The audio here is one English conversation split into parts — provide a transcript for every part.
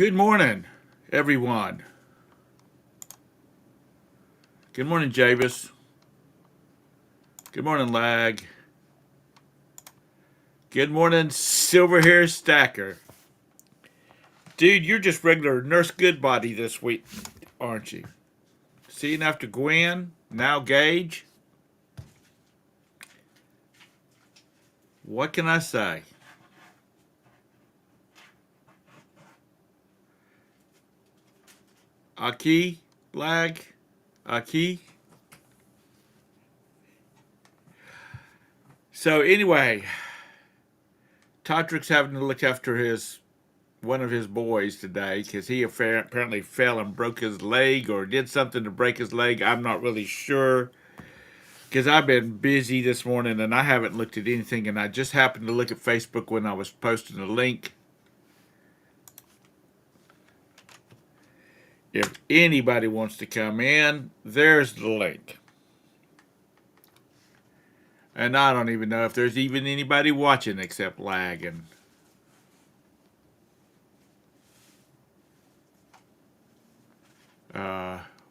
Good morning, everyone. Good morning, Javis. Good morning, Lag. Good morning, Silver Hair Stacker. Dude, you're just regular Nurse Goodbody this week, aren't you? Seeing after Gwen, now Gage. What can I say? Aki, Lag, Aki. So anyway, Todrick's having to look after his one of his boys today because he apparently fell and broke his leg or did something to break his leg. I'm not really sure because I've been busy this morning and I haven't looked at anything. And I just happened to look at Facebook when I was posting a link. If anybody wants to come in, there's the link. And I don't even know if there's even anybody watching except Lag and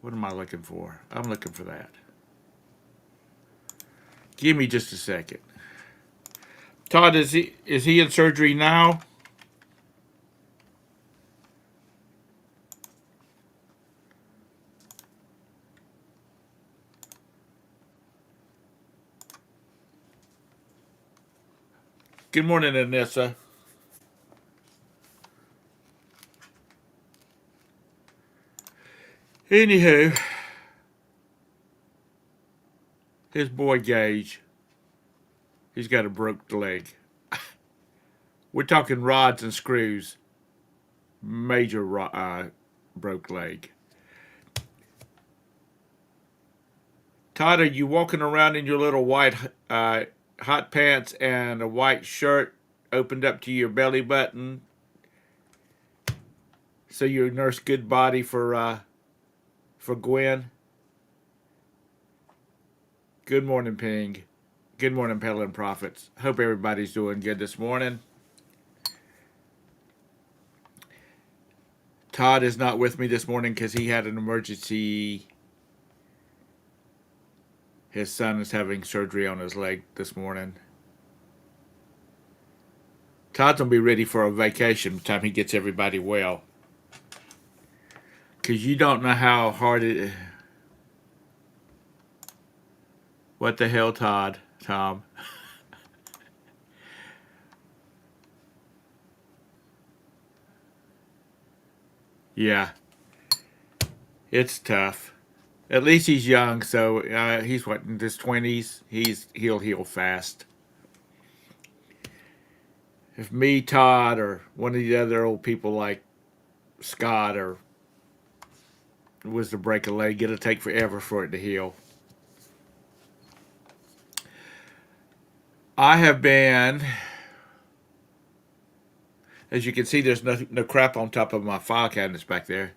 what am I looking for? I'm looking for that. Give me just a second. Todd, is he in surgery now? Good morning, Anissa. Anywho, his boy Gage, he's got a broke leg. We're talking rods and screws. Major broke leg. Todd, are you walking around in your little white hot pants and a white shirt opened up to your belly button? So you're Nurse Goodbody for Gwen. Good morning, Ping. Good morning, Peddling Profits. Hope everybody's doing good this morning. Todd is not with me this morning because he had an emergency. His son is having surgery on his leg this morning. Todd's gonna be ready for a vacation by the time he gets everybody well. Cause you don't know how hard it. What the hell, Todd? Thom. Yeah, it's tough. At least he's young, so he's what in his 20s. He'll heal fast. If me, Todd, or one of the other old people like Scott or was to break a leg, it'll take forever for it to heal. I have been, as you can see, there's no crap on top of my file cabinets back there.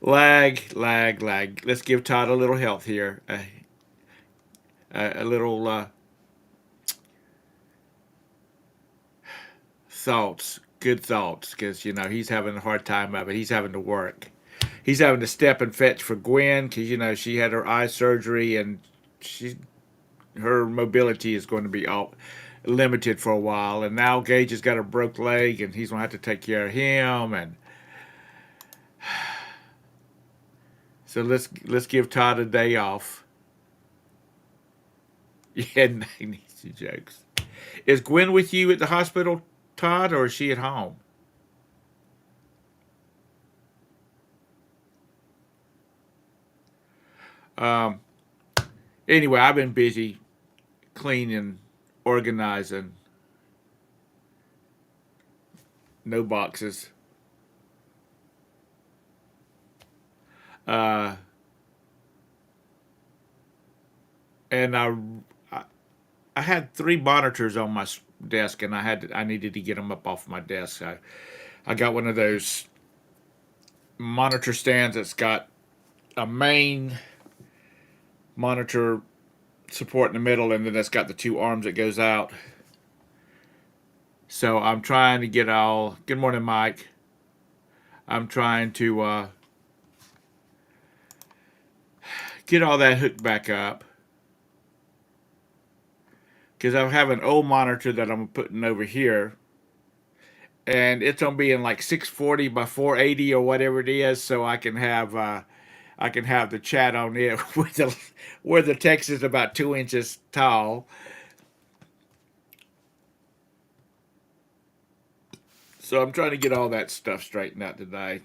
Lag. Let's give Todd a little health here. A little thoughts, good thoughts, because he's having a hard time of it. He's having to work. He's having to step and fetch for Gwen because she had her eye surgery and her mobility is going to be all limited for a while. And now Gage has got a broke leg and he's gonna have to take care of him. And so let's give Todd a day off. Yeah, he needs the jokes. Is Gwen with you at the hospital, Todd, or is she at home? Um, anyway, I've been busy cleaning, organizing, no boxes. Uh, and I had three monitors on my desk, and I needed to get them up off my desk. I got one of those monitor stands that's got a main monitor support in the middle, and then it's got the two arms that goes out. So I'm trying to get all. Good morning, Mike. I'm trying to get all that hooked back up because I have an old monitor that I'm putting over here, and it's gonna be in like 640 by 480 or whatever it is, so I can have the chat on it where the text is about 2 inches tall. So I'm trying to get all that stuff straightened out today.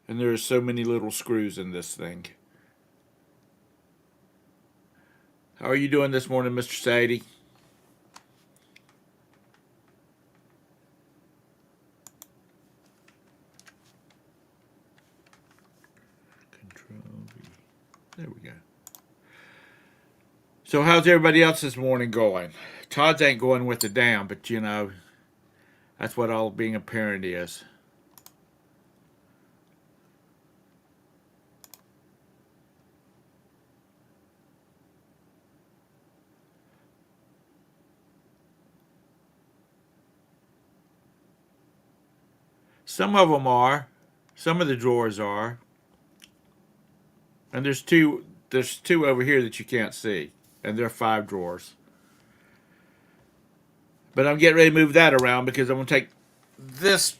And there are so many little screws in this thing. How are you doing this morning, Mr. Sadie? Control V. There we go. So how's everybody else this morning going? Todd's ain't going with the down, but you know, that's what all being a parent is. Some of them are. Some of the drawers are. And there's two over here that you can't see. And they're 5 drawers. But I'm getting ready to move that around because I'm gonna take this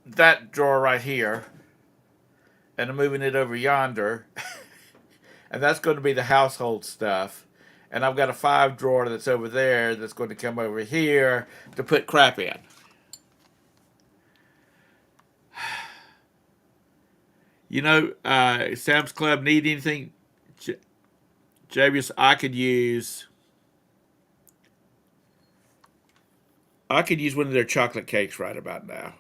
that drawer right here and I'm moving it over yonder. And that's going to be the household stuff. And I've got a 5 drawer that's over there that's going to come over here to put crap in. You know, Sam's Club need anything? Javius, I could use one of their chocolate cakes right about now,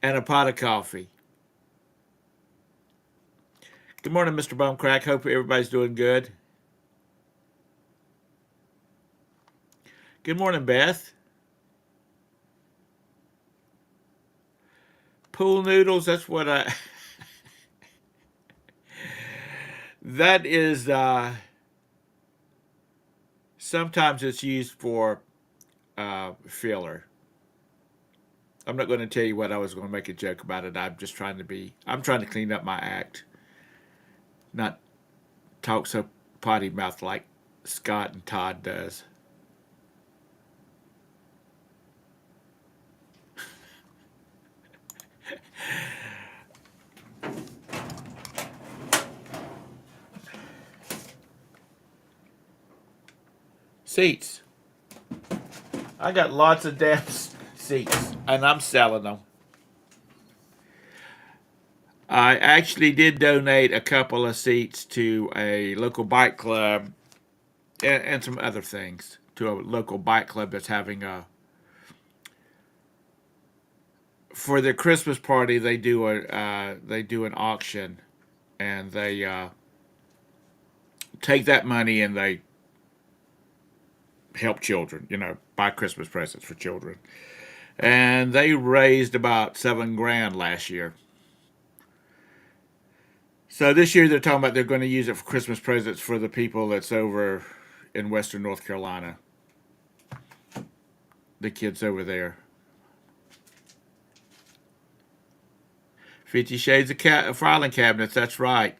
and a pot of coffee. Good morning, Mr. Bumcrack. Hope everybody's doing good. Good morning, Beth. Pool noodles. That's what I. That is. Sometimes it's used for filler. I'm not going to tell you what I was going to make a joke about it. I'm just trying to be. I'm trying to clean up my act, not talk so potty mouth like Scott and Todd does. Seats. I got lots of damn seats, and I'm selling them. I actually did donate a couple of seats to a local bike club and some other things to a local bike club that's having a for their Christmas party. They do an auction, and they take that money and they help children. You know, buy Christmas presents for children, and they raised about 7 grand last year. So this year they're talking about they're going to use it for Christmas presents for the people that's over in Western North Carolina, the kids over there. 50 Shades of Filing Cabinets, that's right.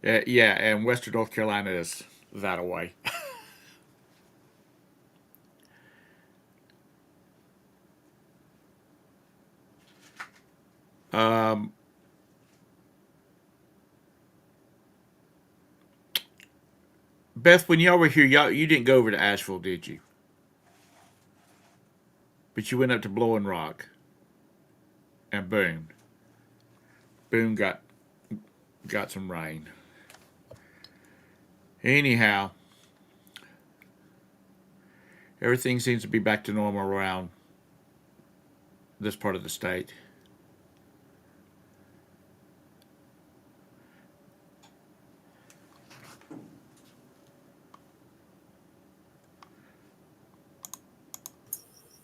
Yeah, and Western North Carolina is that away. um, Beth, when y'all were here, you didn't go over to Asheville, did you? But you went up to Blowing Rock, and boom, got some rain. Anyhow, everything seems to be back to normal around this part of the state.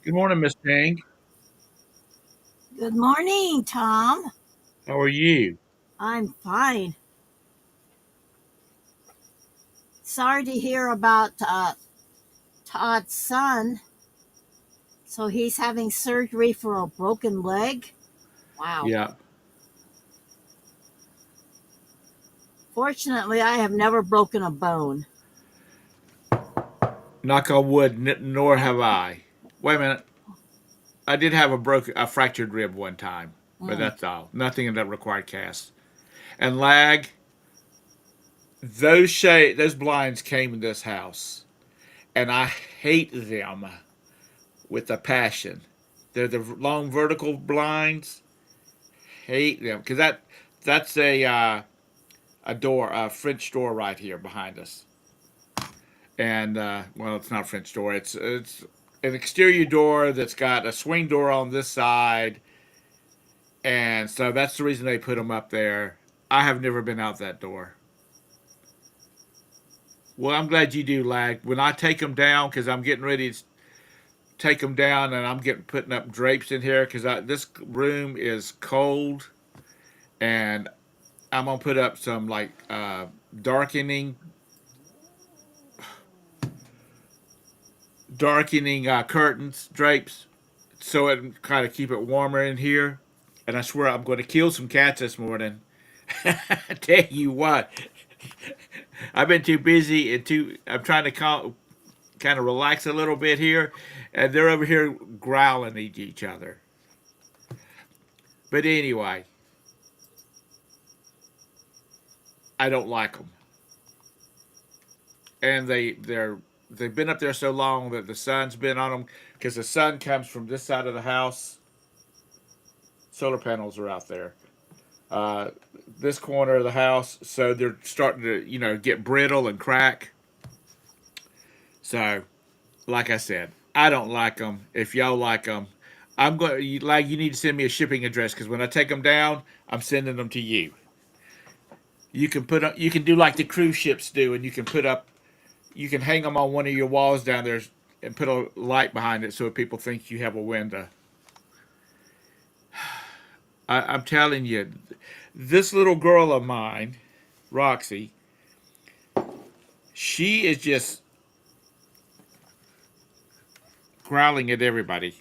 Good morning, Miss Ping. Good morning, Tom. How are you? I'm fine. Sorry to hear about Todd's son. So he's having surgery for a broken leg? Wow. Yeah. Fortunately, I have never broken a bone. Knock on wood, nor have I. Wait a minute. I did have a fractured rib one time, but Mm. that's all. Nothing that required cast. And lag, those blinds came in this house, and I hate them with a passion. They're the long vertical blinds. Hate them because that's a door, a French door right here behind us. And well, it's not a French door. It's an exterior door that's got a swing door on this side, and so that's the reason they put them up there. I have never been out that door. Well, I'm glad you do, lag. When I take them down, because I'm getting ready to take them down, and I'm getting putting up drapes in here because this room is cold, and I'm gonna put up some like darkening curtains, drapes, so it kind of keep it warmer in here. And I swear I'm going to kill some cats this morning. I tell you what, I've been too busy and too. I'm trying to kind of relax a little bit here, and they're over here growling at each other. But anyway, I don't like them, and they've been up there so long that the sun's been on them because the sun comes from this side of the house. Solar panels are out there. Uh, this corner of the house, so they're starting to get brittle and crack. So, like I said, I don't like them. If y'all like them, I'm going. You need to send me a shipping address because when I take them down, I'm sending them to you. You can do like the cruise ships do, and you can hang them on one of your walls down there and put a light behind it so people think you have a window. I'm telling you, this little girl of mine, Roxy, she is just growling at everybody.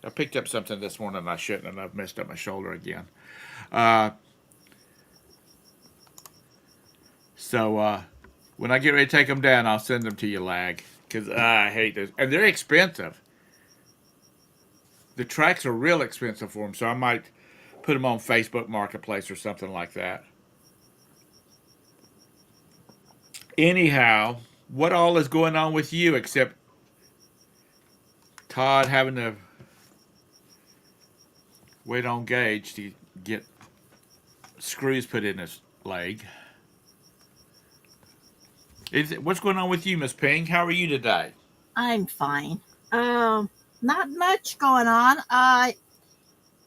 I picked up something this morning I shouldn't, and I've messed up my shoulder again. Uh, so when I get ready to take them down, I'll send them to you, lag, because I hate this, and they're expensive. The tracks are real expensive for them, so I might put them on Facebook Marketplace or something like that. Anyhow, what all is going on with you except Todd having to wait on Gage to get screws put in his leg? What's going on with you, Miss Ping? How are you today? I'm fine. Um, Not much going on. I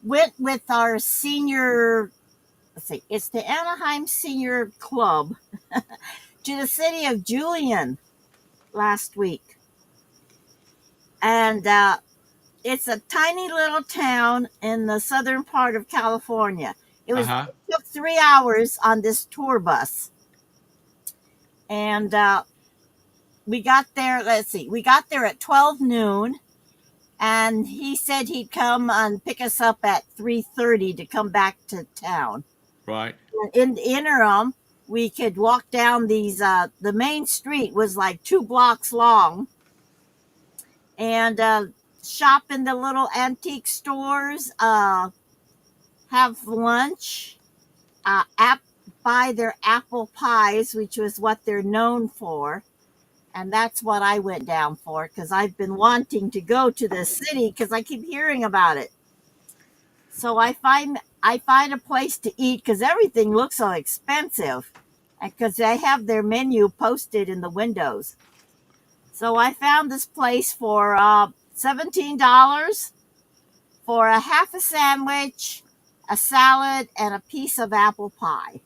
went with our senior, let's see, it's the Anaheim Senior Club to the city of Julian last week. And it's a tiny little town in the southern part of California. Uh huh. It took 3 hours on this tour bus. And we got there, let's see, we got there at 12 noon. And he said he'd come and pick us up at 3:30 to come back to town. Right. In the interim, we could walk down these. The main street was like 2 blocks long, and shop in the little antique stores. Have lunch. App Buy their apple pies, which was what they're known for. And that's what I went down for because I've been wanting to go to this city because I keep hearing about it. So I find a place to eat because everything looks so expensive, and because they have their menu posted in the windows. So I found this place for $17 for a half a sandwich, a salad, and a piece of apple pie.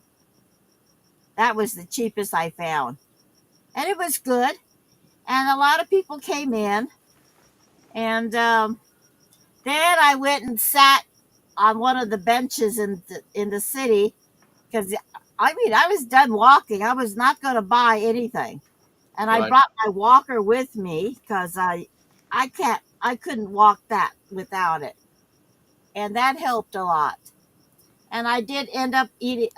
That was the cheapest I found, and it was good. And a lot of people came in, and then I went and sat on one of the benches in the city because I mean, I was done walking. I was not going to buy anything, and I Right. brought my walker with me because I couldn't walk that without it, and that helped a lot. And I did end up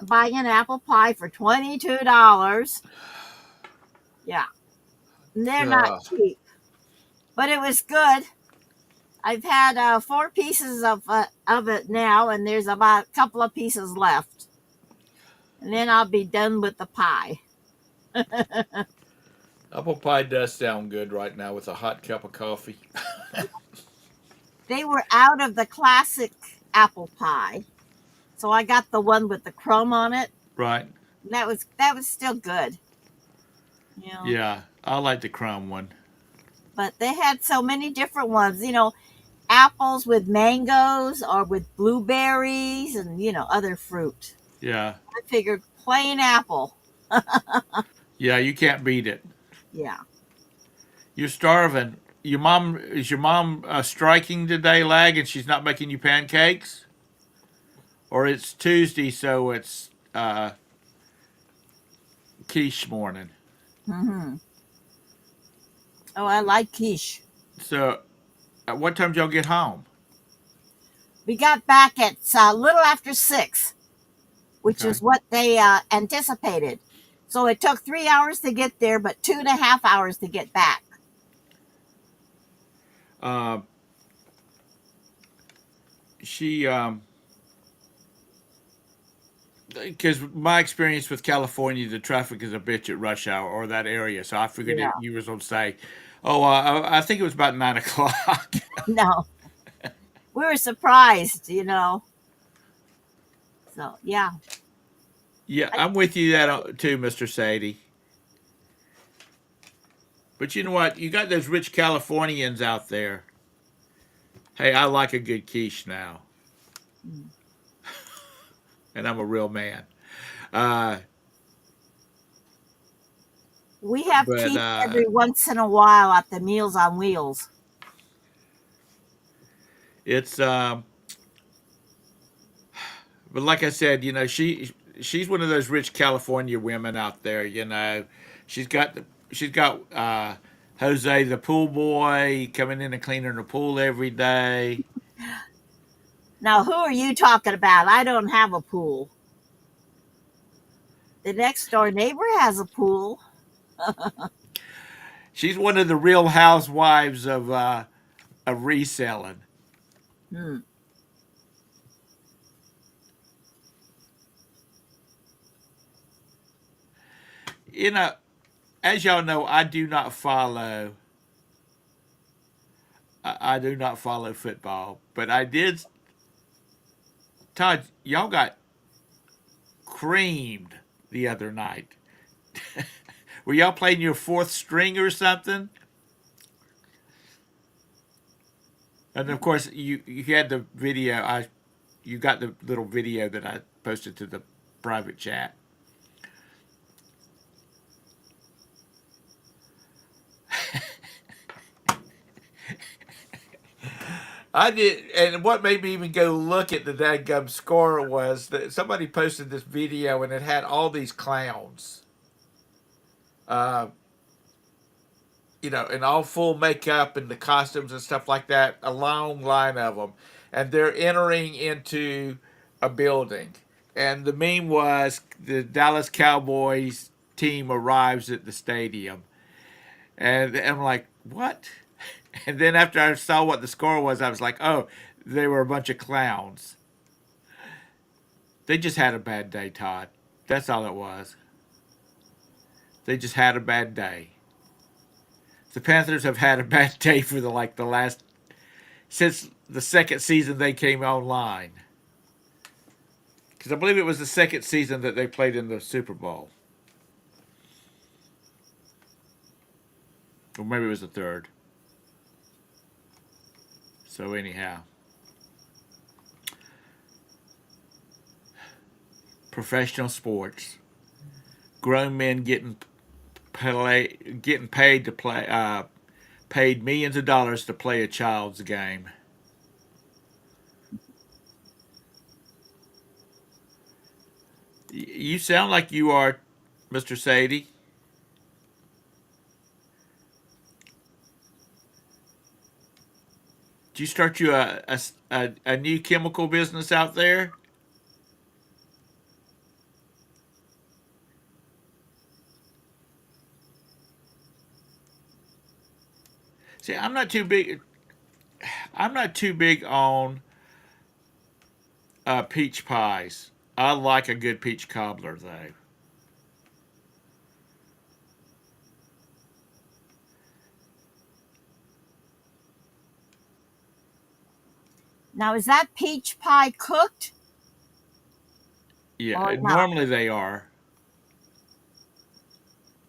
buying an apple pie for $22. Yeah, and they're not Uh, cheap, but it was good. I've had 4 pieces of it now, and there's about a couple of pieces left, and then I'll be done with the pie. apple pie does sound good right now with a hot cup of coffee. They were out of the classic apple pie, so I got the one with the crumb on it. Right. That was still good, you know. Yeah, I like the crumb one. But they had so many different ones, apples with mangoes or with blueberries and other fruit. Yeah. I figured plain apple. Yeah, you can't beat it. Yeah. You're starving. Your mom striking today, lag, and she's not making you pancakes? Or it's Tuesday, so it's quiche morning. Hmm. Oh, I like quiche. So, at what time did y'all get home? We got back at a little after 6, which Okay. is what they anticipated. So it took 3 hours to get there, but 2.5 hours to get back. Uh, she because my experience with California, the traffic is a bitch at rush hour or that area. So I figured Yeah. you was going to say, "Oh, I think it was about 9 o'clock." No, we were surprised. So yeah, Yeah, I, I'm with you that too, Mister Sadie. But you know what? You got those rich Californians out there. Hey, I like a good quiche now, and I'm a real man. Uh, we have but quiche every once in a while at the Meals on Wheels. it's but like I said, she's one of those rich California women out there. She's got she's got Jose the pool boy coming in and cleaning her pool every day. Now, who are you talking about? I don't have a pool. The next door neighbor has a pool. She's one of the real housewives of reselling. Hmm. You know, as y'all know, I do not follow football, but I did. Todd, y'all got creamed the other night. Were y'all playing your fourth string or something? And of course, you had the video. You got the little video that I posted to the private chat. I did, and what made me even go look at the dadgum score was that somebody posted this video and it had all these clowns, uh, in all full makeup and the costumes and stuff like that, a long line of them, and they're entering into a building. And the meme was the Dallas Cowboys team arrives at the stadium, and I'm like, what? And then after I saw what the score was, I was like, oh, they were a bunch of clowns. They just had a bad day, Todd. That's all it was. They just had a bad day. The Panthers have had a bad day for the last since the second season they came online. Because I believe it was the second season that they played in the Super Bowl, or maybe it was the third. So anyhow, professional sports, grown men getting paid to play, paid millions of dollars to play a child's game. You sound like you are, Mr. Sadie. Did you start you a new chemical business out there? See, I'm not too big. I'm not too big on peach pies. I like a good peach cobbler, though. Now, is that peach pie cooked Yeah, or not? normally they are.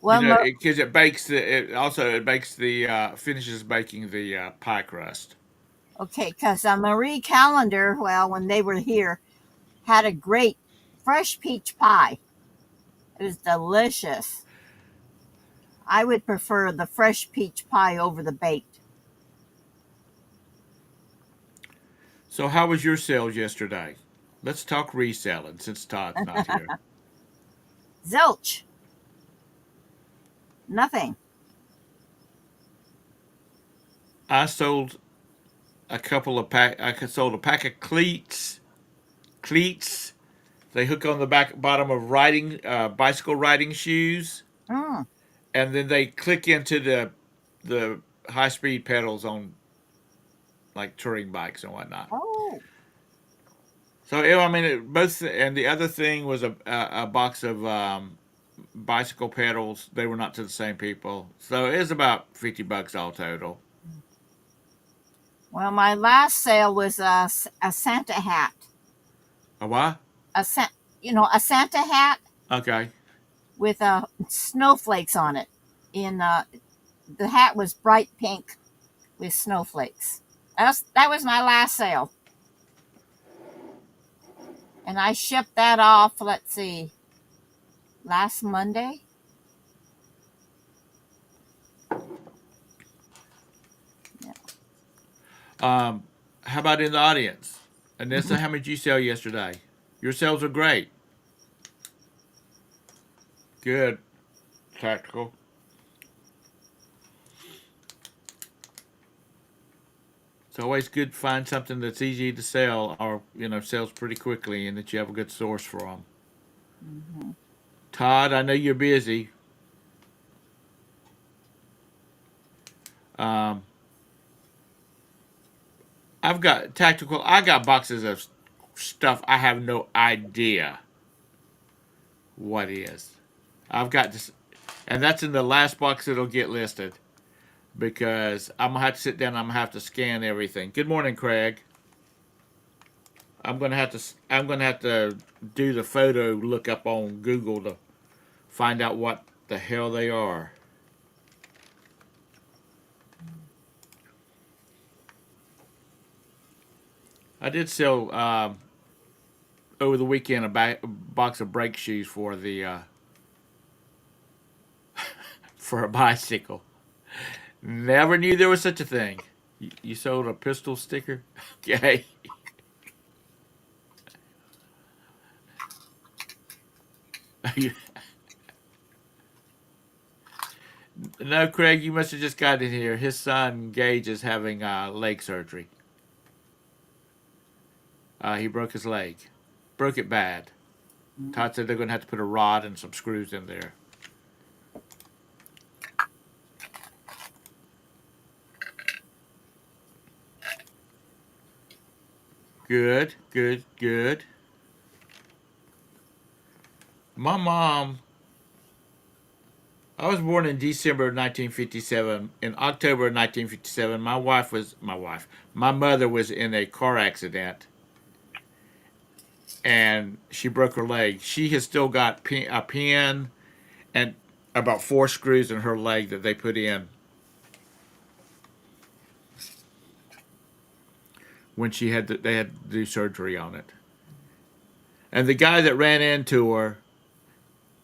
You Well, know, because it bakes the. It also it bakes the finishes baking the pie crust. okay, because Marie Callender, well, when they were here, had a great fresh peach pie. It was delicious. I would prefer the fresh peach pie over the baked. So, how was your sales yesterday? Let's talk reselling since Todd's not here. Zilch, nothing. I sold a couple of pack. I sold a pack of cleats. Cleats. They hook on the back bottom of riding bicycle riding shoes, Mm. and then they click into the high speed pedals on like touring bikes and whatnot. Oh, So I mean, both. And the other thing was a box of bicycle pedals. They were not to the same people, so it was about $50 all total. well, my last sale was a Santa hat. A what? A a Santa hat Okay. with snowflakes on it. In The hat was bright pink with snowflakes. That was my last sale, and I shipped that off. Let's see, last Monday. Yeah. Um, how about in the audience? Mhm. Anissa, how much did you sell yesterday? Your sales are great. Good. Tactical. It's always good to find something that's easy to sell or, sells pretty quickly and that you have a good source for them. Mhm. Todd, I know you're busy. Um, I got boxes of stuff I have no idea what is. I've got this, and that's in the last box that'll get listed because I'm gonna have to sit down. I'm gonna have to scan everything. Good morning, Craig. I'm gonna have to do the photo look up on Google to find out what the hell they are. I did sell over the weekend a box of brake shoes for the for a bicycle. Never knew there was such a thing. You sold a pistol sticker? Okay. No, Craig, you must have just got in here. His son Gage is having leg surgery. He broke his leg, broke it bad. Todd said they're going to have to put a rod and some screws in there. Good, good, good. My mom, I was born in December of 1957. In October of 1957, my mother was in a car accident and she broke her leg. She has still got a pin and about four screws in her leg that they put in when they had to do surgery on it. And the guy that ran into her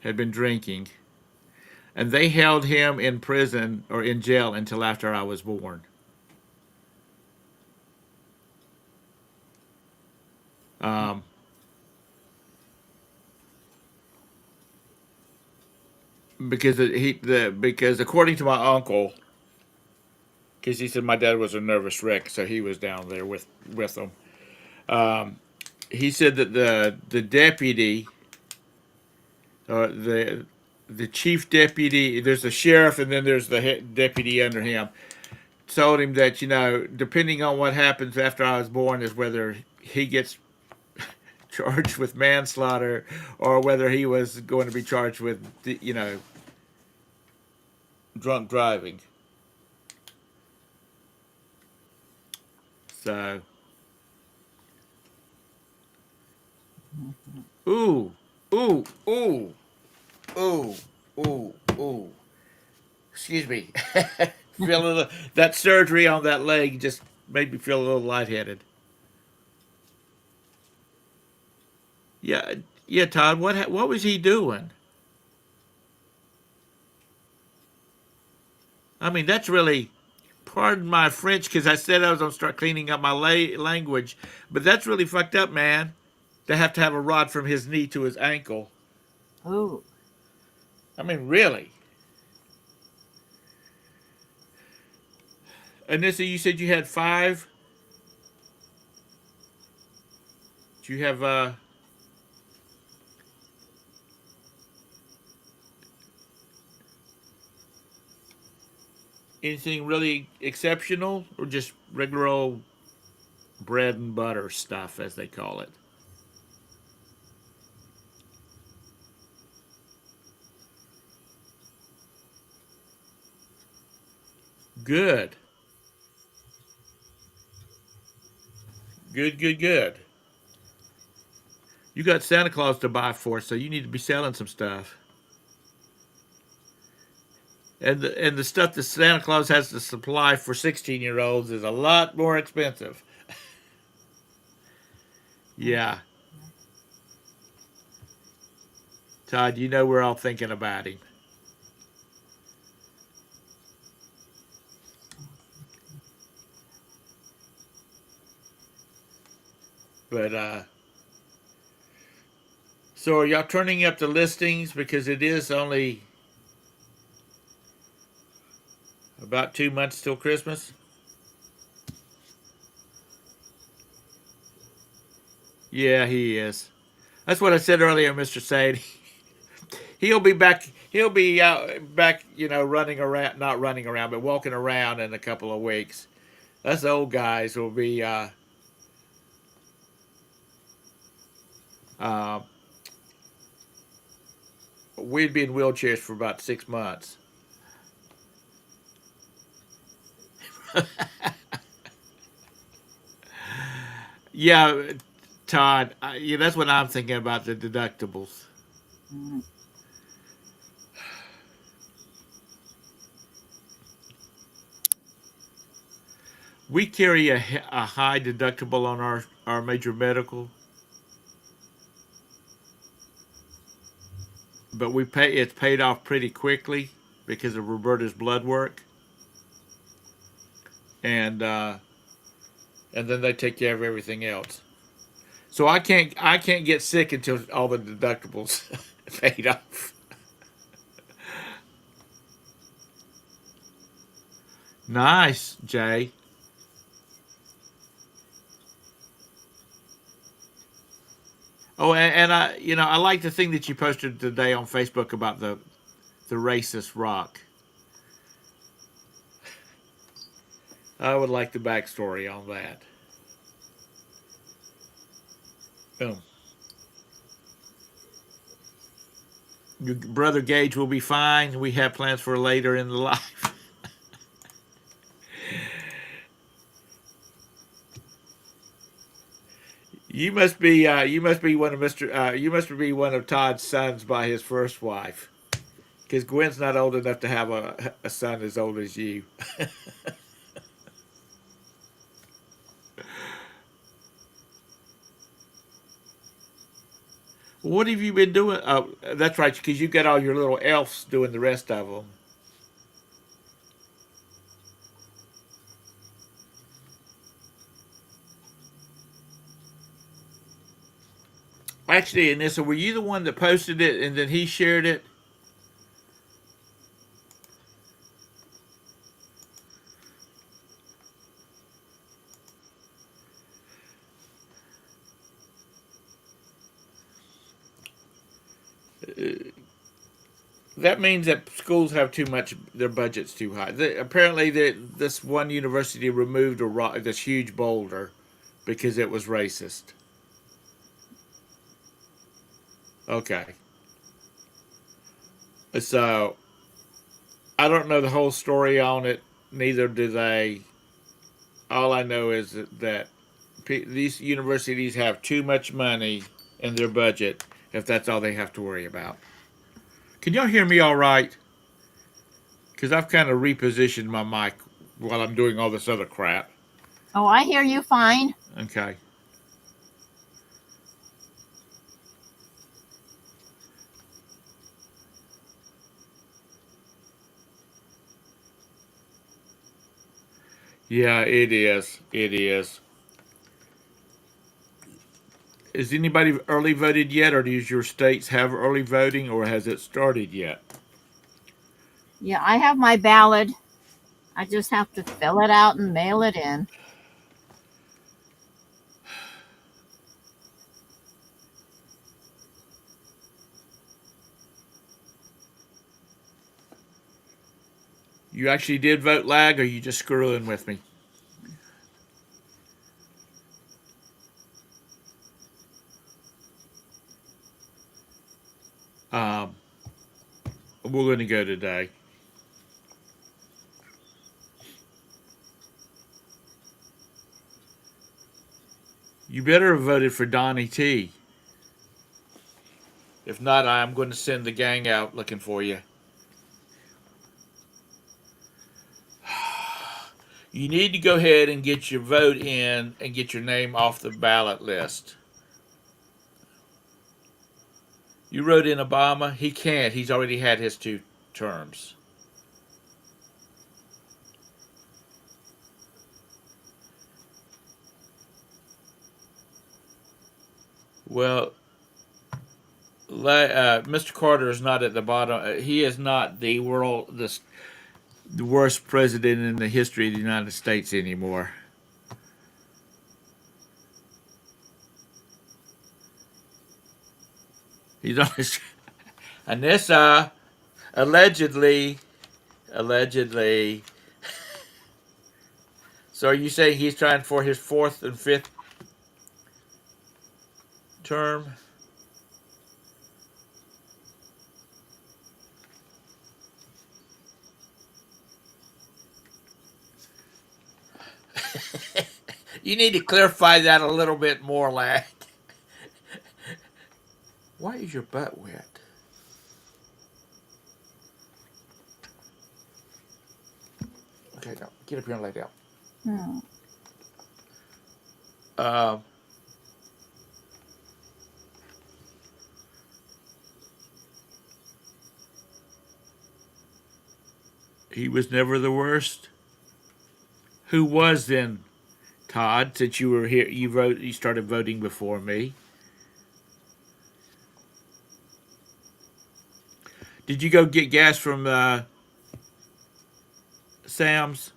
had been drinking, and they held him in prison or in jail until after I was born. Um, because according to my uncle, because he said my dad was a nervous wreck, so he was down there with them. He said that the deputy, uh, the the chief deputy, there's the sheriff, and then there's the deputy under him. Told him that depending on what happens after I was born, is whether he gets charged with manslaughter or whether he was going to be charged with drunk driving. So, ooh, ooh, ooh, ooh, ooh, ooh. Excuse me. Feel a little, that surgery on that leg just made me feel a little lightheaded. Yeah, yeah, Todd. What was he doing? I mean, that's really, pardon my French, because I said I was gonna start cleaning up my language, but that's really fucked up, man. To have a rod from his knee to his ankle. Oh, I mean, really. Anissa, you said you had five. Do you have anything really exceptional, or just regular old bread and butter stuff, as they call it? Good, good, good, good. You got Santa Claus to buy for, so you need to be selling some stuff. And the stuff that Santa Claus has to supply for 16-year-olds is a lot more expensive. Yeah, Todd, you know we're all thinking about him. But so are y'all turning up the listings, because it is only about 2 months till Christmas? Yeah, he is. That's what I said earlier, Mr. Sadie. He'll be back. He'll be out back. Running around, not running around, but walking around in a couple of weeks. Us old guys will be. Uh, we'd be in wheelchairs for about 6 months. Yeah, Todd. Yeah, that's what I'm thinking about, the deductibles. mm, We carry a high deductible on our major medical, but it's paid off pretty quickly because of Roberta's blood work, and and then they take care of everything else. So I can't get sick until all the deductibles paid off. Nice, Jay. Oh, and I like the thing that you posted today on Facebook about the racist rock. I would like the backstory on that. Boom. Your brother Gage will be fine. We have plans for later in the life. You must be one of you must be one of Todd's sons by his first wife, because Gwen's not old enough to have a son as old as you. What have you been doing? Oh, that's right, because you got all your little elves doing the rest of them. Actually, Anissa, were you the one that posted it and then he shared it? That means that schools have too much. Their budget's too high. Apparently, this one university removed this huge boulder because it was racist. Okay, so I don't know the whole story on it. Neither do they. All I know is that these universities have too much money in their budget if that's all they have to worry about. Can y'all hear me all right? Because I've kind of repositioned my mic while I'm doing all this other crap. Oh, I hear you fine. Okay. Yeah, it is. It is. Is anybody early voted yet, or does your states have early voting, or has it started yet? Yeah, I have my ballot. I just have to fill it out and mail it in. You actually did vote lag, or you just screwing with me? Um, we're going to go today. You better have voted for Donnie T. If not, I'm going to send the gang out looking for you. You need to go ahead and get your vote in and get your name off the ballot list. You wrote in Obama. He can't. He's already had his 2 terms. Well, Mr. Carter is not at the bottom. He is not the worst president in the history of the United States anymore. He's on his Anissa allegedly. So are you saying he's trying for his 4th and 5th term? You need to clarify that a little bit more, lad. Why is your butt wet? Okay, now get up here and lay down. Hmm. Um, he was never the worst. Who was then, Todd? Since you were here, you started voting before me. Did you go get gas from Sam's?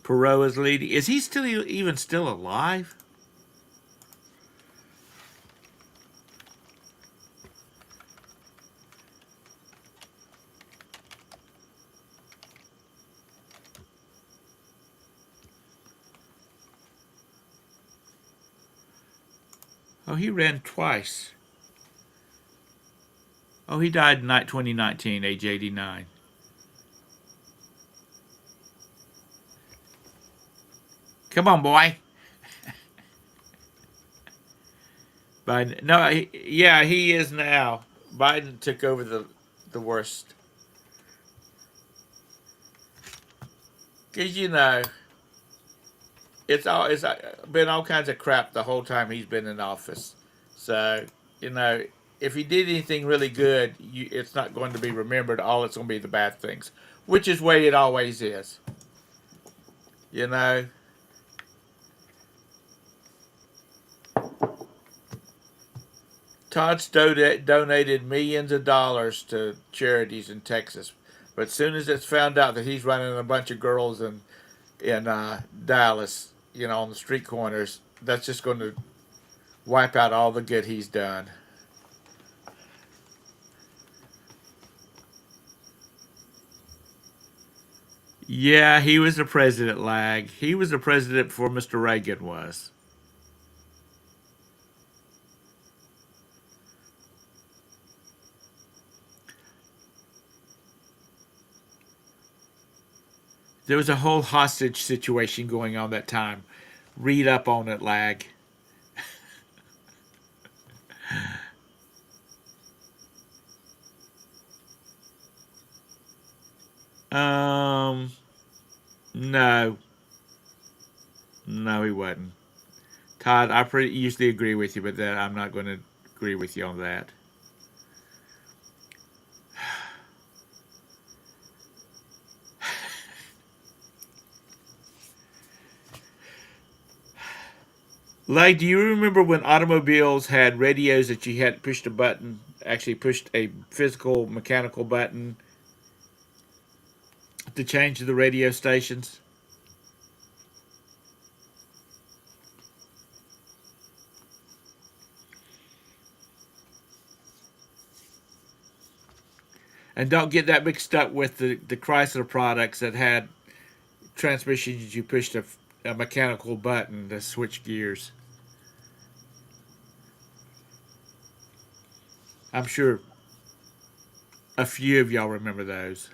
Perot is leading. Is he even still alive? Oh, he ran twice. Oh, he died in 2019, age 89. Come on, boy. Biden. No, yeah, he is now. Biden took over the worst. Cause it's been all kinds of crap the whole time he's been in office. So you know, if he did anything really good, it's not going to be remembered. All it's going to be the bad things, which is way it always is. You know. Todd's donated millions of dollars to charities in Texas, but as soon as it's found out that he's running a bunch of girls in Dallas, on the street corners, that's just going to wipe out all the good he's done. Yeah, he was the president, Lag. He was the president before Mr. Reagan was. There was a whole hostage situation going on that time. Read up on it, Lag. Um, no, no, he wasn't. Todd, I pretty usually agree with you, but that I'm not going to agree with you on that. Like, do you remember when automobiles had radios that you had pushed a button, actually pushed a physical mechanical button to change the radio stations? And don't get that mixed up with the Chrysler products that had transmissions you pushed a mechanical button to switch gears. I'm sure a few of y'all remember those.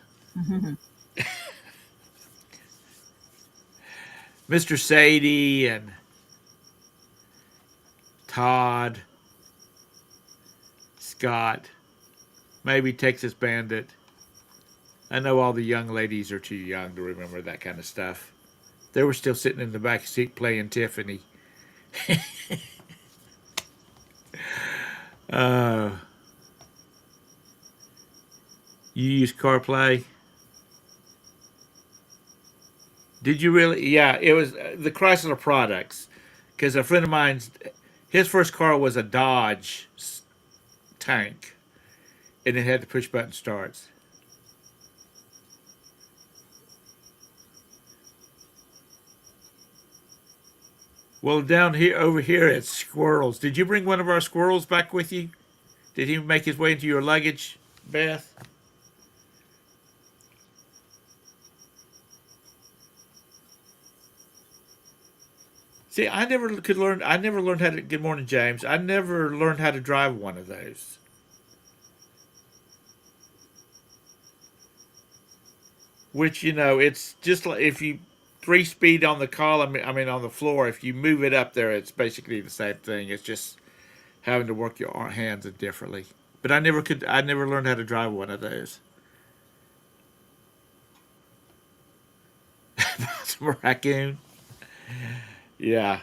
Mr. Sadie and Todd, Scott, maybe Texas Bandit. I know all the young ladies are too young to remember that kind of stuff. They were still sitting in the back seat playing Tiffany. uh, you use CarPlay? Did you really? Yeah, it was the Chrysler products. Because a friend of mine's, his first car was a Dodge tank, and it had the push button starts. Well, down here, over here, it's squirrels. Did you bring one of our squirrels back with you? Did he make his way into your luggage, Beth? See, I never could learn. I never learned how to. Good morning, James. I never learned how to drive one of those. Which it's just like if you 3 speed on the column. I mean, on the floor. If you move it up there, it's basically the same thing. It's just having to work your hands differently. But I never could. I never learned how to drive one of those. Some raccoon. Yeah,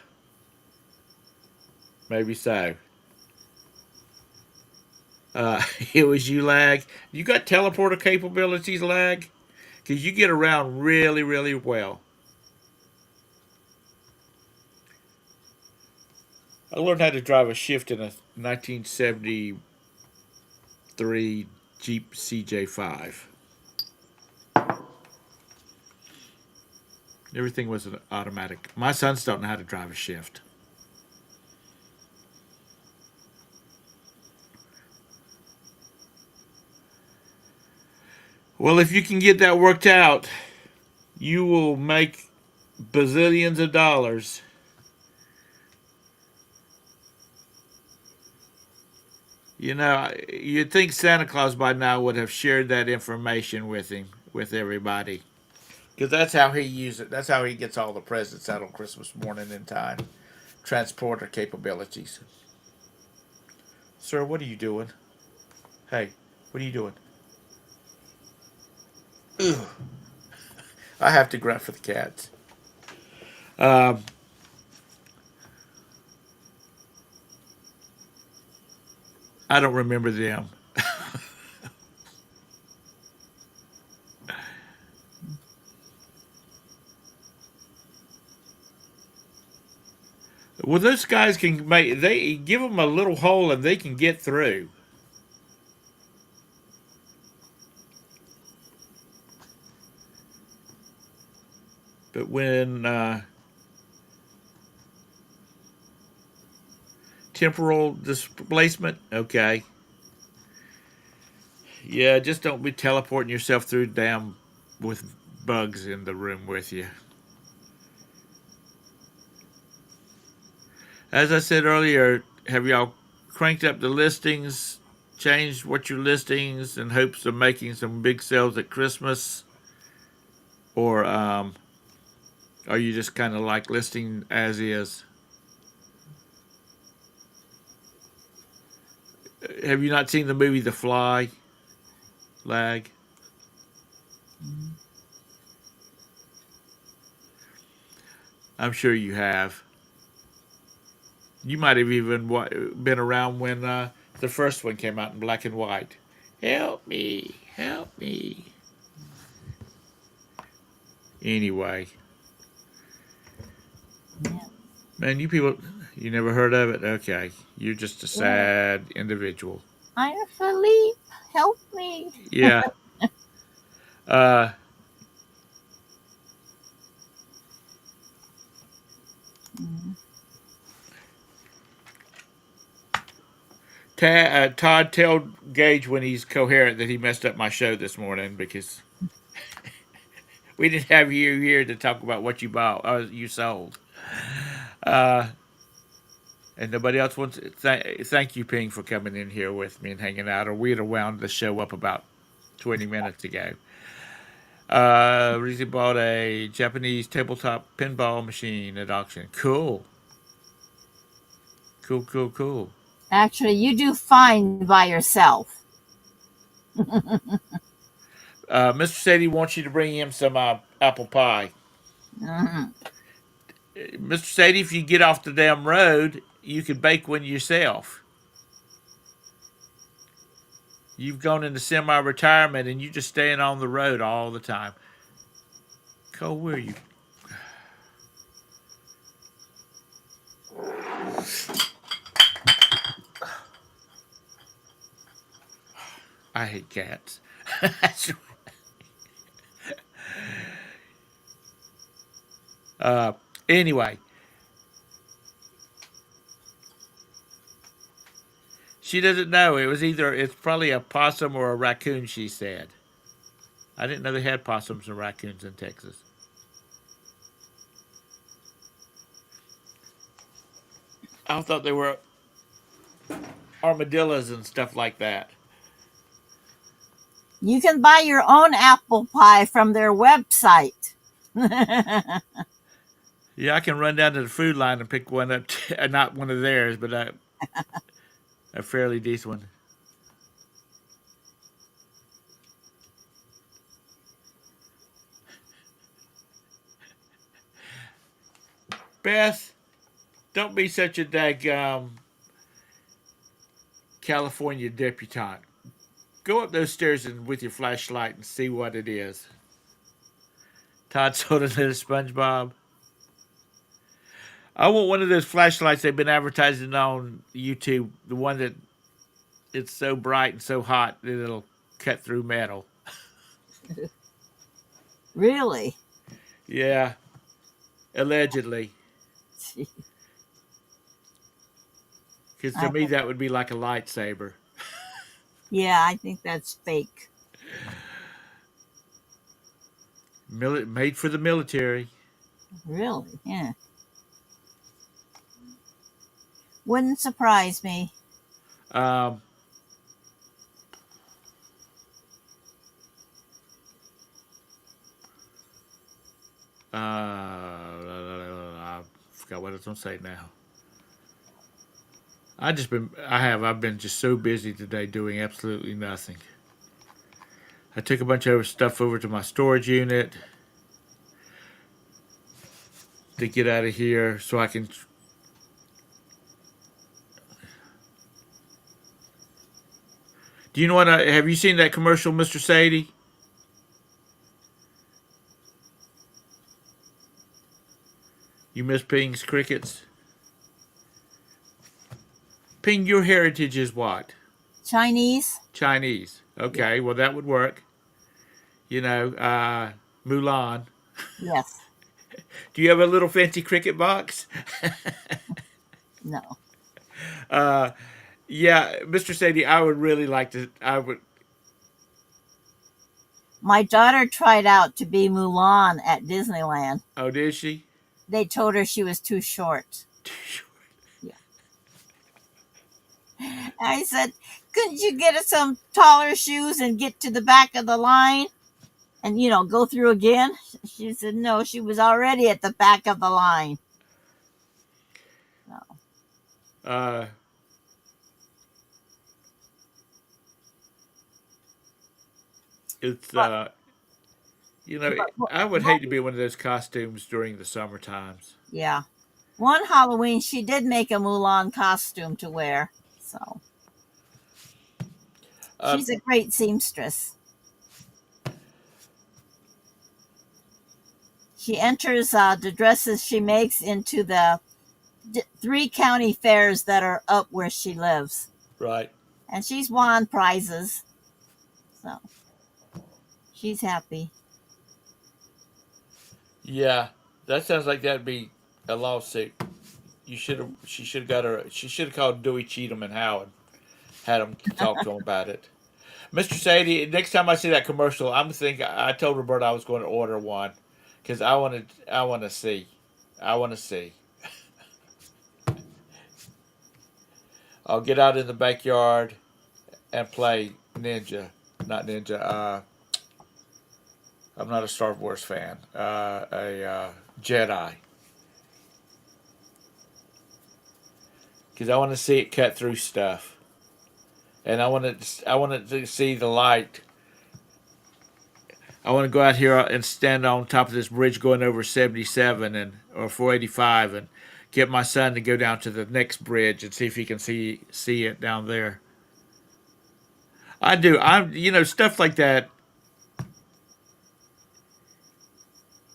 maybe so. It was you, Lag. You got teleporter capabilities, Lag, because you get around really, really well. I learned how to drive a shift in a 1973 Jeep CJ5. Everything was an automatic. My sons don't know how to drive a shift. Well, if you can get that worked out, you will make bazillions of dollars. You'd think Santa Claus by now would have shared that information with him, with everybody. Because that's how he uses it. That's how he gets all the presents out on Christmas morning in time. Transporter capabilities. Sir, what are you doing? Hey, what are you doing? Ugh. I have to grunt for the cats. Um, I don't remember them. Well, those guys can make. They give them a little hole and they can get through. But when temporal displacement. Okay. Yeah, just don't be teleporting yourself through damn with bugs in the room with you. As I said earlier, have y'all cranked up the listings, changed what your listings in hopes of making some big sales at Christmas? Or are you just kind of like listing as is? Have you not seen the movie The Fly? Lag? I'm sure you have. You might have even been around when the first one came out in black and white. Help me, help me. Anyway, Yeah. man, you people, you never heard of it? Okay, you're just a Yeah. sad individual. I'm Philippe. Help me. Yeah. Uh, Mm. Todd, tell Gage when he's coherent that he messed up my show this morning because we didn't have you here to talk about what you bought, you sold. Uh, and nobody else wants. Thank you, Ping, for coming in here with me and hanging out, or we'd have wound the show up about 20 minutes ago. Recently bought a Japanese tabletop pinball machine at auction. Cool, cool, cool, cool. Actually, you do fine by yourself. Mr. Sadie wants you to bring him some apple pie. Mhm. Mr. Sadie, if you get off the damn road, you could bake one yourself. You've gone into semi-retirement and you just staying on the road all the time. Cole, where are you? I hate cats. uh, anyway, she doesn't know. It's probably a possum or a raccoon, she said. I didn't know they had possums and raccoons in Texas. I thought they were armadillos and stuff like that. You can buy your own apple pie from their website. Yeah, I can run down to the food line and pick one up. Not one of theirs, but a fairly decent one. Beth, don't be such a daggum California debutante. Go up those stairs and with your flashlight and see what it is. Todd sold a little SpongeBob. I want one of those flashlights they've been advertising on YouTube. The one that it's so bright and so hot that it'll cut through metal. Really? Yeah, allegedly. Because to me that would be like a lightsaber. Yeah, I think that's fake. Made for the military. Really? Yeah. Wouldn't surprise me. Um, I forgot what I was gonna say now. I've been just so busy today doing absolutely nothing. I took a bunch of stuff over to my storage unit to get out of here so I can. Do you know what? Have you seen that commercial, Mr. Sadie? You miss Ping's crickets? Ping, your heritage is what? Chinese? Chinese. Yeah. Okay, well, that would work. You know, Mulan. Yes. Do you have a little fancy cricket box? No. uh, yeah, Mr. Sadie, I would really like to. I would. My daughter tried out to be Mulan at Disneyland. Oh, did she? They told her she was too short. Yeah. I said, couldn't you get her some taller shoes and get to the back of the line and, go through again? She said, no, she was already at the back of the line. No. Uh, it's But, you know, but I would hate to be one of those costumes during the summer times. yeah. One Halloween, she did make a Mulan costume to wear. So Uh, she's a great seamstress. She enters the dresses she makes into the 3 county fairs that are up where she lives. right. And she's won prizes. So she's happy. Yeah, that sounds like that'd be a lawsuit. You should have. She should have got her. She should have called Dewey Cheatham and Howard. Had them talk to him about it. Mr. Sadie, next time I see that commercial, I'm think. I told Roberta I was going to order one because I wanted. I want to see. I want to see. I'll get out in the backyard and play Ninja. Not Ninja. I'm not a Star Wars fan. A Jedi. Because I want to see it cut through stuff, and I wanted to see the light. I want to go out here and stand on top of this bridge going over 77 and or 485 and get my son to go down to the next bridge and see if he can see it down there. I do. I'm stuff like that.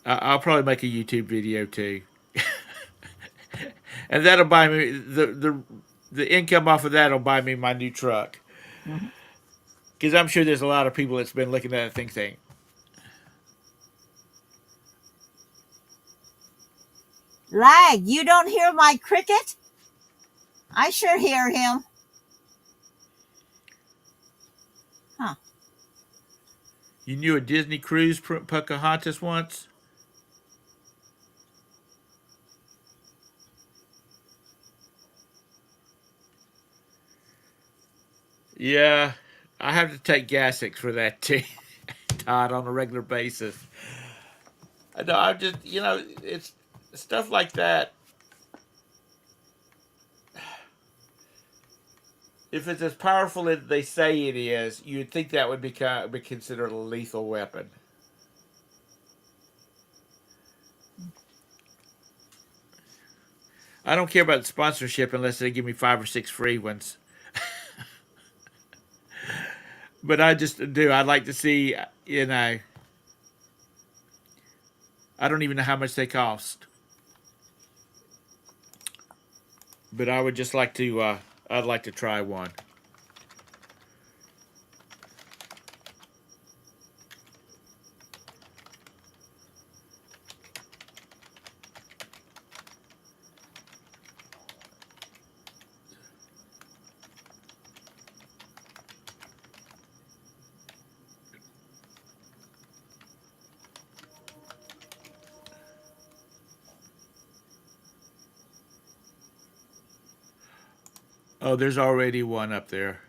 I'll probably make a YouTube video too, and that'll buy me the income off of that'll buy me my new truck. Mhm. Because I'm sure there's a lot of people that's been looking at it and think, Lag, you don't hear my cricket? I sure hear him. Huh. you knew a Disney cruise Pocahontas once? Yeah, I have to take Gasix for that too, Todd, on a regular basis. No, I'm just, it's stuff like that. If it's as powerful as they say it is, you'd think that would be considered a lethal weapon. I don't care about sponsorship unless they give me 5 or 6 free ones. But I just do. I'd like to see, I don't even know how much they cost. But I would just like to, I'd like to try one. Oh, there's already one up there.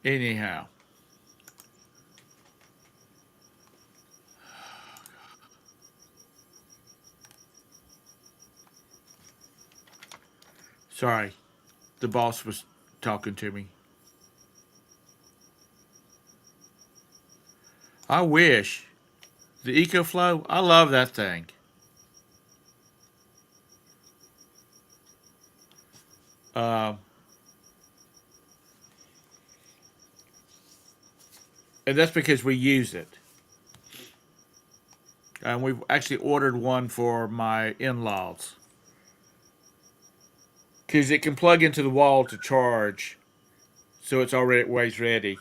Anyhow, sorry, the boss was talking to me. I wish the EcoFlow. I love that thing. Um, and that's because we use it. And we've actually ordered one for my in-laws because it can plug into the wall to charge. so it's always ready.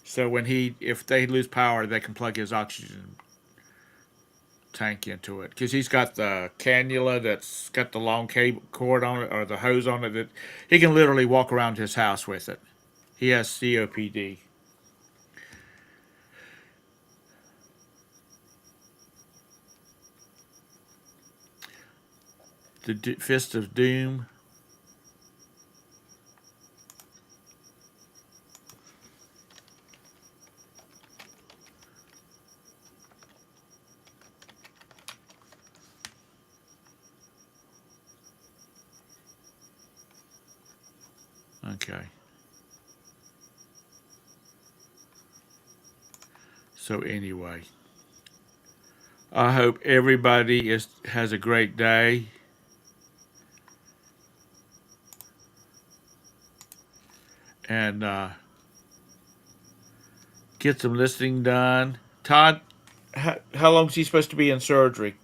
So if they lose power, they can plug his oxygen tank into it because he's got the cannula that's got the long cable cord on it or the hose on it that he can literally walk around his house with it. He has COPD. The Fist of Doom. Okay. So anyway, I hope everybody has a great day. And get some listening done. Todd, how long is he supposed to be in surgery?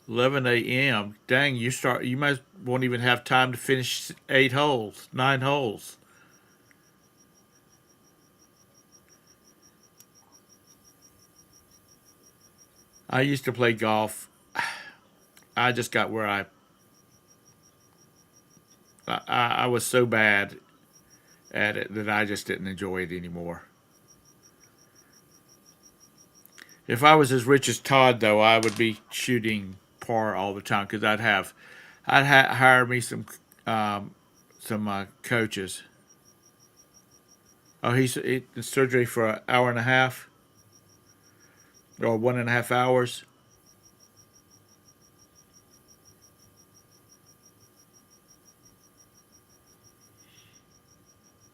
11 a.m. Dang, you might won't even have time to finish 8 holes, 9 holes. I used to play golf. I just got where I was so bad at it that I just didn't enjoy it anymore. If I was as rich as Todd, though, I would be shooting par all the time because hire me some coaches. Oh, he's in surgery for an hour and a half or 1.5 hours.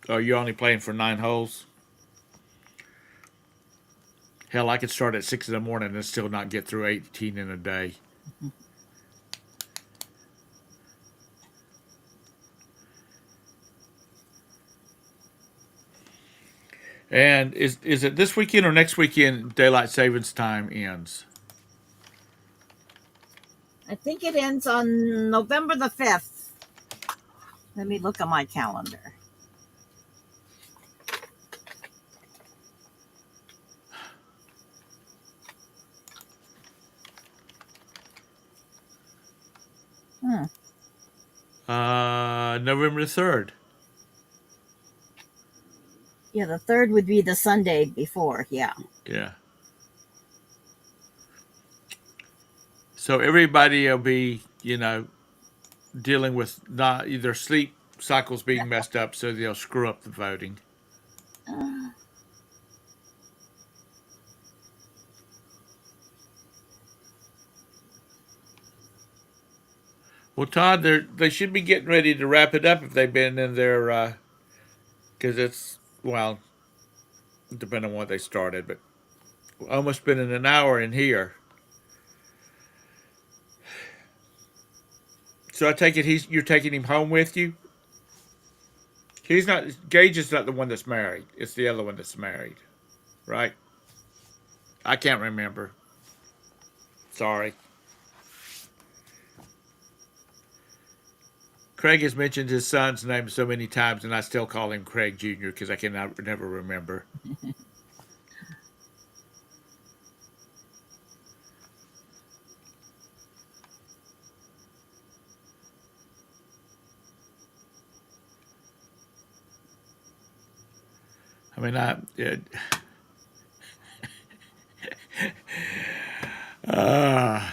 Oh, you're only playing for 9 holes. Hell, I could start at 6 in the morning and still not get through 18 in a day. And is it this weekend or next weekend daylight savings time ends? I think it ends on November the 5th. Let me look at my calendar. Hmm. November the 3rd. Yeah, the 3rd would be the Sunday before. Yeah. Yeah. So everybody will be, dealing with not either sleep cycles being messed up, so they'll screw up the voting. Uh, Well, Todd, they should be getting ready to wrap it up if they've been in there, because it's well, depending on what they started, but almost been in an hour in here. So I take it you're taking him home with you. He's not Gage is not the one that's married. It's the other one that's married, right? I can't remember. Sorry. Craig has mentioned his son's name so many times, and I still call him Craig Jr. because I can never remember. I mean, uh,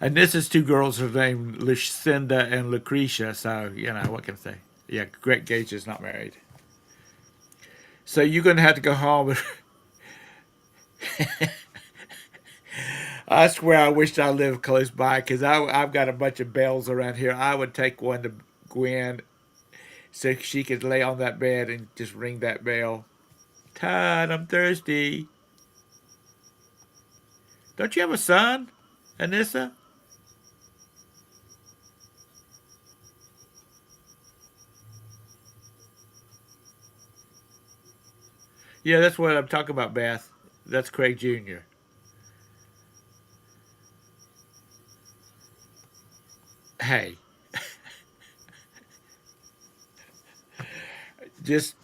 and this is two girls are named Lucinda and Lucretia, so what can I say? Yeah, Greg Gage is not married. So you're gonna have to go home. I swear, I wished I lived close by because I've got a bunch of bells around here. I would take one to Gwen so she could lay on that bed and just ring that bell. Todd, I'm thirsty. Don't you have a son, Anissa? Yeah, that's what I'm talking about, Beth. That's Craig Jr. Hey, just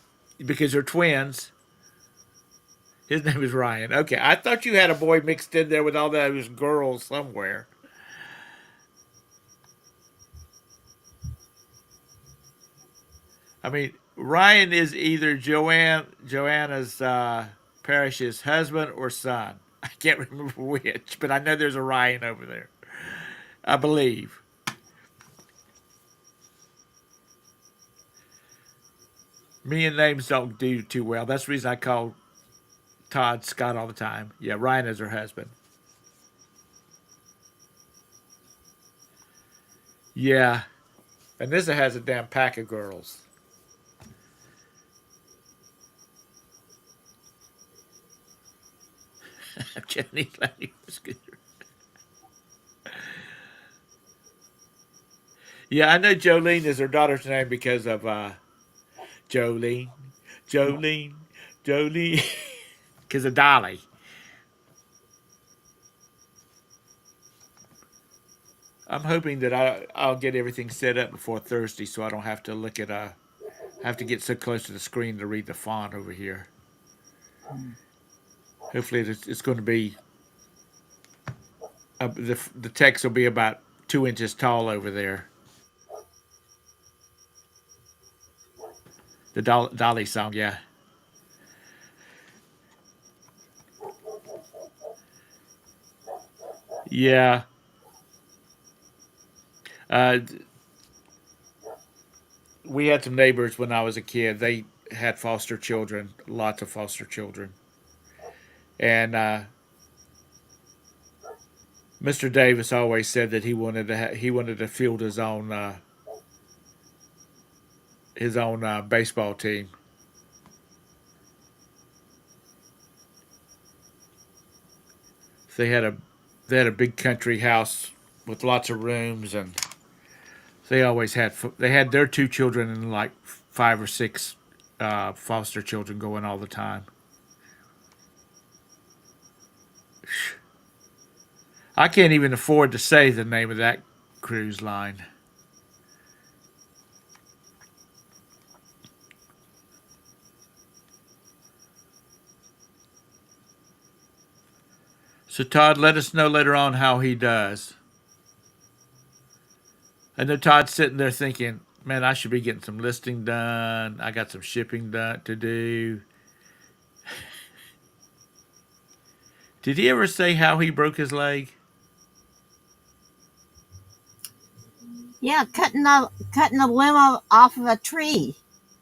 because they're twins. His name is Ryan. Okay, I thought you had a boy mixed in there with all those girls somewhere. I mean, Ryan is either Joanna's Parrish's husband or son. I can't remember which, but I know there's a Ryan over there. I believe. Me and names don't do too well. That's the reason I call Todd Scott all the time. Yeah, Ryan is her husband. Yeah, and this has a damn pack of girls. Jenny Lady was good. Yeah, I know Jolene is her daughter's name because of Jolene, Jolene, Jolene, because of Dolly. I'm hoping that I'll get everything set up before Thursday, so I don't have to look at have to get so close to the screen to read the font over here. Hopefully, it's going to be the text will be about 2 inches tall over there. The Dolly song, yeah, yeah. Uh, we had some neighbors when I was a kid. They had foster children, lots of foster children, and Mr. Davis always said that he wanted to field his own baseball team. They had a they had a big country house with lots of rooms, and they had their two children and like 5 or 6 foster children going all the time. I can't even afford to say the name of that cruise line. So Todd, let us know later on how he does. I know Todd's sitting there thinking, "Man, I should be getting some listing done. I got some shipping done to do." Did he ever say how he broke his leg? Yeah, cutting a limb off of a tree,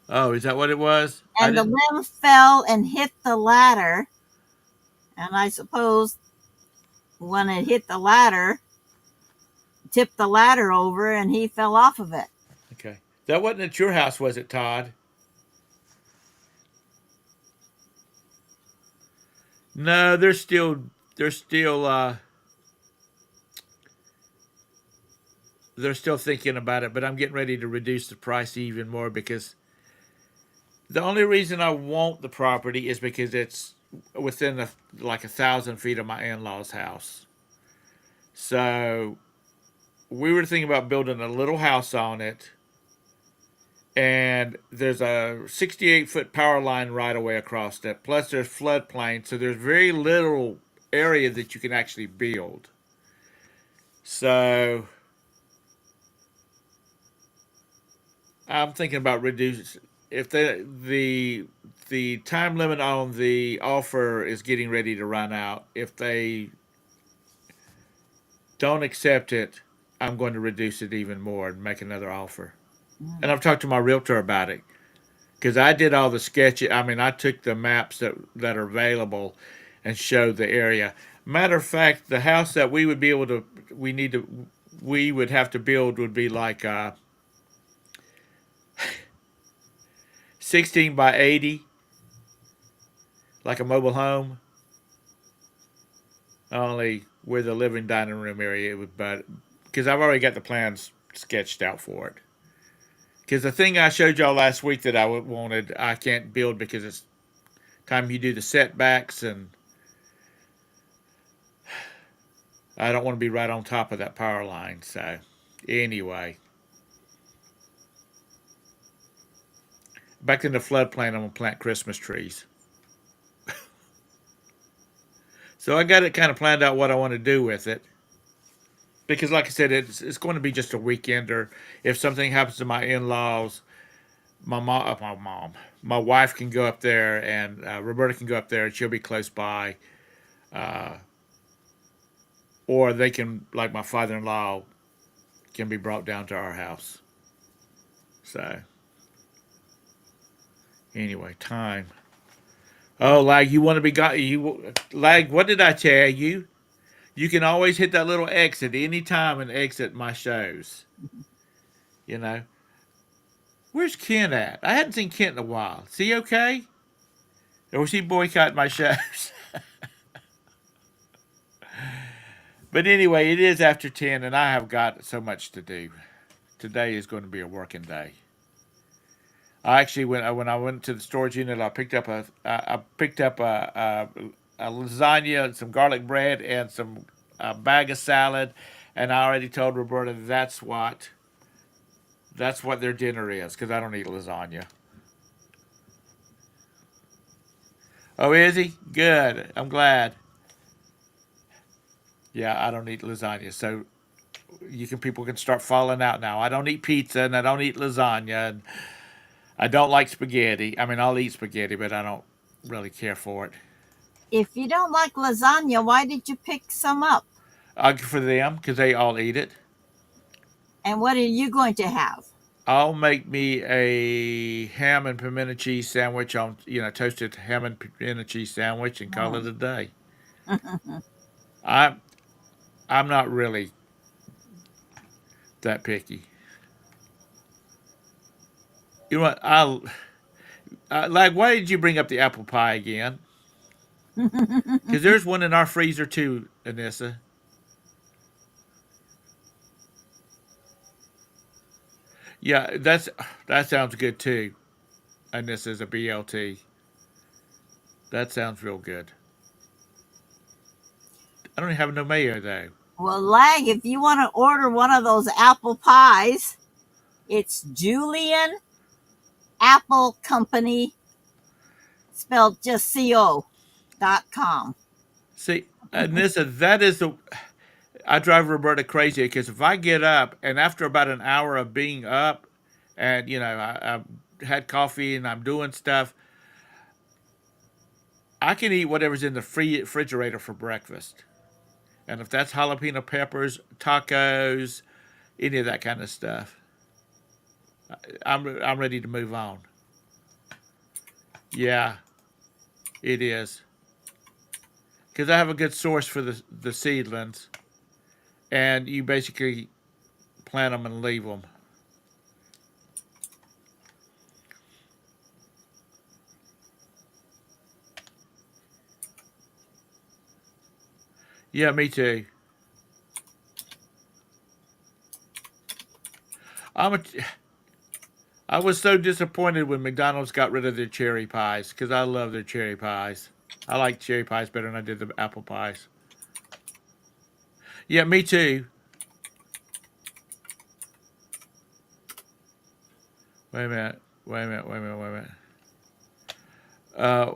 Oh, is that what it was? I and the didn't. limb fell and hit the ladder. And I suppose when it hit the ladder, tipped the ladder over, and he fell off of it. Okay, that wasn't at your house, was it, Todd? No, they're still thinking about it, but I'm getting ready to reduce the price even more because the only reason I want the property is because it's within like 1,000 feet of my in-laws' house. So we were thinking about building a little house on it, and there's a 68-foot power line right away across it. Plus, there's floodplain, so there's very little area that you can actually build. So I'm thinking about reducing if the time limit on the offer is getting ready to run out. If they don't accept it, I'm going to reduce it even more and make another offer. And I've talked to my realtor about it because I did all the sketches. I mean, I took the maps that are available and showed the area. Matter of fact, the house that we would be able to we would have to build would be like 16 by 80, like a mobile home. Only with the living dining room area, but because I've already got the plans sketched out for it. Because the thing I showed y'all last week that I wanted, I can't build because it's time you do the setbacks, and I don't want to be right on top of that power line. So, anyway, back in the floodplain, I'm gonna plant Christmas trees. So I got it kind of planned out what I want to do with it. Because, like I said, it's going to be just a weekender. If something happens to my in-laws, my wife can go up there, and Roberta can go up there, and she'll be close by. Uh, or they can, like my father-in-law, can be brought down to our house. So anyway, time. Oh, Lag, you want to be got you Lag? What did I tell you? You can always hit that little X at any time and exit my shows. You know, where's Kent at? I hadn't seen Kent in a while. Is he okay? Or was he boycotting my shows? But anyway, it is after 10, and I have got so much to do. Today is going to be a working day. I actually when I went to the storage unit, I picked up a lasagna and some garlic bread and some a bag of salad, and I already told Roberta that's what their dinner is because I don't eat lasagna. Oh, is he? Good. I'm glad. Yeah, I don't eat lasagna, so people can start falling out now. I don't eat pizza and I don't eat lasagna and I don't like spaghetti. I mean, I'll eat spaghetti, but I don't really care for it. If you don't like lasagna, why did you pick some up? For them because they all eat it. And what are you going to have? I'll make me a ham and pimento cheese sandwich on toasted ham and pimento cheese sandwich and call it a day. I'm I'm not really that picky. You know what? Like. Why did you bring up the apple pie again? Because there's one in our freezer too, Anissa. Yeah, that sounds good too. Anissa's a BLT. That sounds real good. I don't have no mayo though. Well, Lag, if you want to order one of those apple pies, it's Julian Apple Company, spelled just CO.com. See, Anissa, that is the. I drive Roberta crazy because if I get up and after about an hour of being up, and I've had coffee and I'm doing stuff, I can eat whatever's in the refrigerator for breakfast. And if that's jalapeno peppers, tacos, any of that kind of stuff, I'm ready to move on. Yeah, it is because I have a good source for the seedlings, and you basically plant them and leave them. Yeah, me too. I'm a. I was so disappointed when McDonald's got rid of their cherry pies because I love their cherry pies. I like cherry pies better than I did the apple pies. Yeah, me too. Wait a minute. Wait a minute. Wait a minute. Wait a minute. Uh,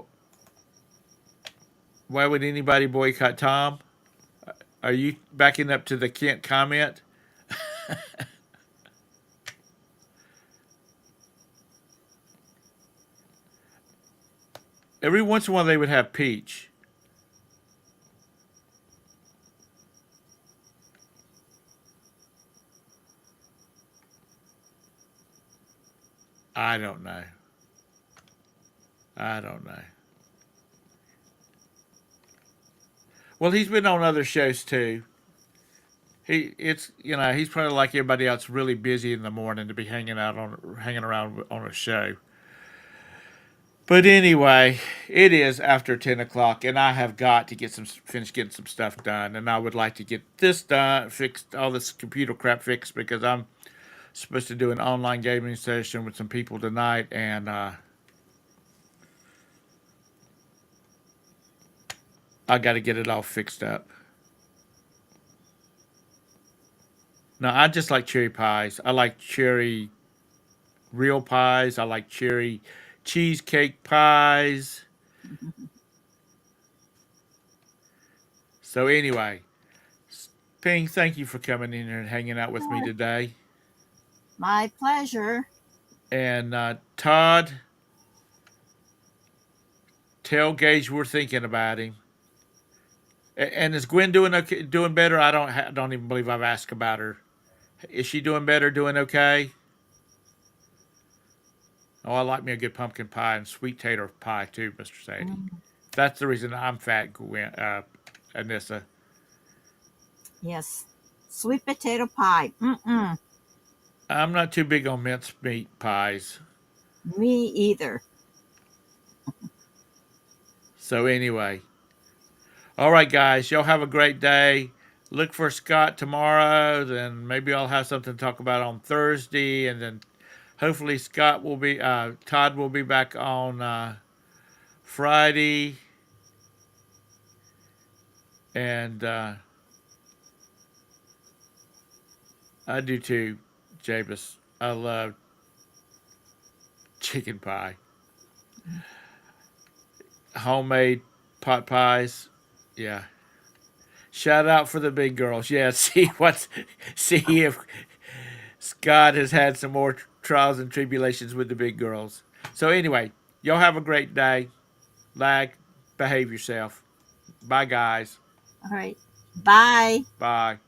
why would anybody boycott Thom? Are you backing up to the Kent comment? Every once in a while they would have peach. I don't know. I don't know. Well, he's been on other shows too. He's probably like everybody else, really busy in the morning to be hanging around on a show. But anyway, it is after 10 o'clock, and I have got to finish getting some stuff done, and I would like to get this done, fixed all this computer crap fixed because I'm supposed to do an online gaming session with some people tonight, and I got to get it all fixed up. No, I just like cherry pies. I like cherry real pies. I like cherry cheesecake pies. So anyway, Ping, thank you for coming in here and hanging out with me today. My pleasure. And Todd, tell Gage we're thinking about him. And is Gwen doing okay, doing better? I don't even believe I've asked about her. Is she doing better? Doing okay? Oh, I like me a good pumpkin pie and sweet tater pie too, Mr. Sadie. Mm, That's the reason I'm fat, Gwen, Anissa. yes. Sweet potato pie. Mm-mm. I'm not too big on mincemeat pies. Me either. So anyway, all right, guys, y'all have a great day. Look for Scott tomorrow. Then maybe I'll have something to talk about on Thursday, and then hopefully Todd will be back on Friday, and I do too, Jabus. I love chicken pie, homemade pot pies. Yeah. Shout out for the big girls. Yeah, see if Scott has had some more trials and tribulations with the big girls. So anyway, y'all have a great day. Lag, behave yourself. Bye guys. All right. Bye. Bye.